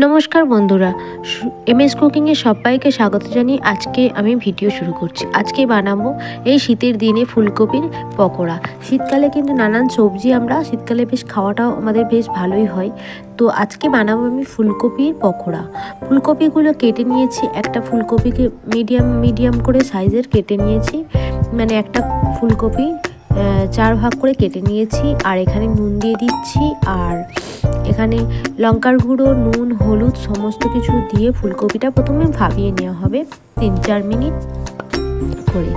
নমস্কার বন্ধুরা, এমএস কুকিংয়ে সবাইকে স্বাগত জানিয়ে আজকে আমি ভিডিও শুরু করছি। আজকে বানাবো এই শীতের দিনে ফুলকপির পকোড়া। শীতকালে কিন্তু নানান সবজি আমরা শীতকালে বেশ খাওয়াটাও আমাদের বেশ ভালোই হয়। তো আজকে বানাবো আমি ফুলকপির পকোড়া। ফুলকপিগুলো কেটে নিয়েছি, একটা ফুলকপিকে মিডিয়াম করে সাইজের কেটে নিয়েছি, মানে একটা ফুলকপি 4 ভাগ করে কেটে নিয়েছি। আর এখানে নুন দিয়ে দিচ্ছি, আর এখানে লঙ্কার গুঁড়ো, নুন, হলুদ সমস্ত কিছু দিয়ে ফুলকপিটা প্রথমে ভাবিয়ে নেওয়া হবে 3-4 মিনিট করে।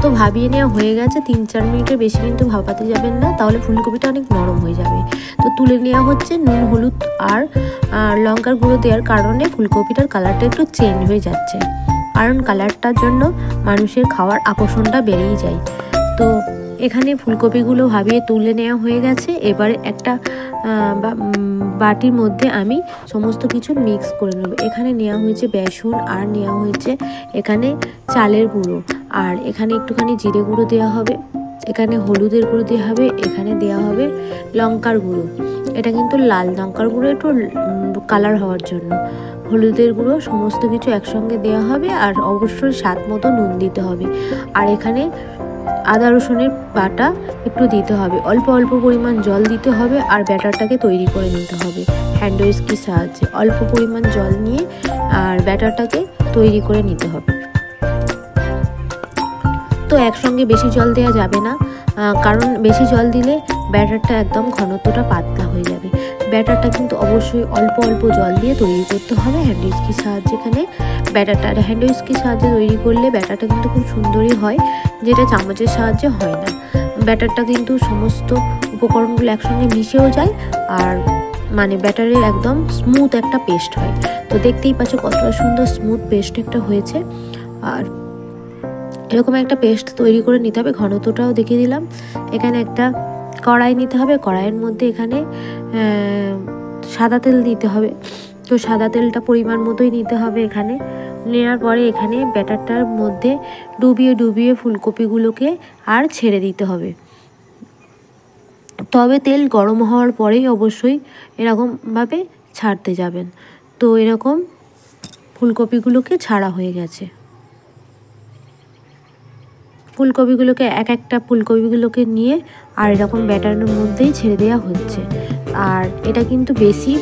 তো ভাবিয়ে নেওয়া হয়ে গেছে, 3-4 মিনিটের বেশি কিন্তু ভাপাতে যাবেন না, তাহলে ফুলকপিটা অনেক নরম হয়ে যাবে। তো তুলে নেওয়া হচ্ছে। নুন, হলুদ আর লঙ্কার গুঁড়ো দেওয়ার কারণে ফুলকপিটার কালারটা একটু চেঞ্জ হয়ে যাচ্ছে, কারণ কালারটার জন্য মানুষের খাওয়ার আকর্ষণটা বেড়েই যায়। তো এখানে ফুলকপিগুলো ভাবিয়ে তুলে নেওয়া হয়ে গেছে। এবারে একটা বাটির মধ্যে আমি সমস্ত কিছু মিক্স করে নেব। এখানে নেওয়া হয়েছে বেসন, আর নেওয়া হয়েছে এখানে চালের গুঁড়ো, আর এখানে একটুখানি জিরে গুঁড়ো দেওয়া হবে, এখানে হলুদের গুঁড়ো দেওয়া হবে, এখানে দেওয়া হবে লঙ্কার গুঁড়ো। এটা কিন্তু লাল লঙ্কার গুঁড়ো, একটু কালার হওয়ার জন্য। হলুদের গুঁড়ো, সমস্ত কিছু একসঙ্গে দেওয়া হবে, আর অবশ্যই স্বাদ মতো নুন দিতে হবে। আর এখানে আদা রসুনের বাটা একটু দিতে হবে, অল্প অল্প পরিমাণ জল দিতে হবে, আর ব্যাটারটাকে তৈরি করে নিতে হবে হ্যান্ড উইস্কের সাহায্যে। অল্প পরিমাণ জল নিয়ে আর ব্যাটারটাকে তৈরি করে নিতে হবে। তো একসঙ্গে বেশি জল দেওয়া যাবে না, কারণ বেশি জল দিলে ব্যাটারটা একদম ঘনত্বটা পাতলা হয়ে যাবে। ব্যাটারটা কিন্তু অবশ্যই অল্প অল্প জল দিয়ে তৈরি করতে হবে হ্যান্ড উইস্কের সাহায্যে। এখানে ব্যাটারটা হ্যান্ড উইস্কের সাহায্যে তৈরি করলে ব্যাটারটা কিন্তু খুব সুন্দরই হয়, যেটা চামচের সাহায্যে হয় না। ব্যাটারটা কিন্তু সমস্ত উপকরণগুলো একসঙ্গে মিশেও যায়, আর মানে ব্যাটারের একদম স্মুথ একটা পেস্ট হয়। তো দেখতেই পাচ্ছ কতটা সুন্দর স্মুথ পেস্ট একটা হয়েছে। আর এরকম একটা পেস্ট তৈরি করে নিতে হবে, ঘনত্বটাও দেখিয়ে দিলাম। এখানে একটা কড়াই নিতে হবে, কড়াইয়ের মধ্যে এখানে সাদা তেল দিতে হবে। তো সাদা তেলটা পরিমাণ মতোই নিতে হবে। এখানে নেওয়ার পরে এখানে ব্যাটারটার মধ্যে ডুবিয়ে ফুলকপিগুলোকে আর ছেড়ে দিতে হবে। তবে তেল গরম হওয়ার পরেই অবশ্যই এরকমভাবে ছাড়তে যাবেন। তো এরকম ফুলকপিগুলোকে ছাড়া হয়ে গেছে। ফুলকপিগুলোকে একটা ফুলকপিগুলোকে নিয়ে আর এরকম ব্যাটারের মধ্যেই ছেড়ে দেওয়া হচ্ছে। আর এটা কিন্তু বেশি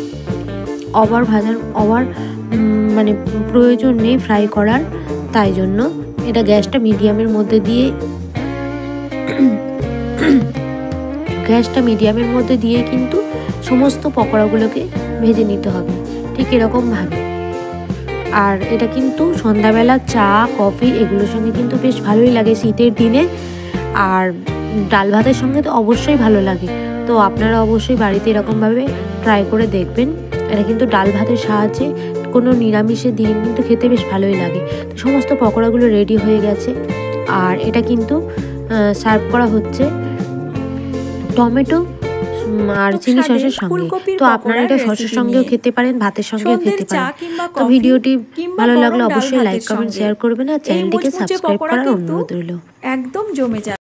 মানে প্রয়োজন নেই ফ্রাই করার, তাই জন্য এটা গ্যাসটা মিডিয়ামের মধ্যে দিয়ে কিন্তু সমস্ত পকোড়াগুলোকে ভেজে নিতে হবে ঠিক এরকমভাবে। আর এটা কিন্তু সন্ধ্যাবেলা চা, কফি এগুলোর সঙ্গে কিন্তু বেশ ভালোই লাগে শীতের দিনে, আর ডাল ভাতের সঙ্গে তো অবশ্যই ভালো লাগে। তো আপনারা অবশ্যই বাড়িতে এরকমভাবে ট্রাই করে দেখবেন। এটা কিন্তু ডাল ভাতের সাহায্যে কোনো নিরামিষের দিন কিন্তু খেতে বেশ ভালোই লাগে। তো সমস্ত পকোড়াগুলো রেডি হয়ে গেছে, আর এটা কিন্তু সার্ভ করা হচ্ছে টমেটো আর চিলি সসের সঙ্গে। তো আপনারা এটা সসের সঙ্গেও খেতে পারেন, ভাতের সঙ্গেও খেতে পারেন। তো ভিডিওটি ভালো লাগলে অবশ্যই লাইক, কমেন্ট, শেয়ার করবেন, আর চ্যানেলটিকে সাবস্ক্রাইব করার অনুরোধ রইল। একদম জমে যায়।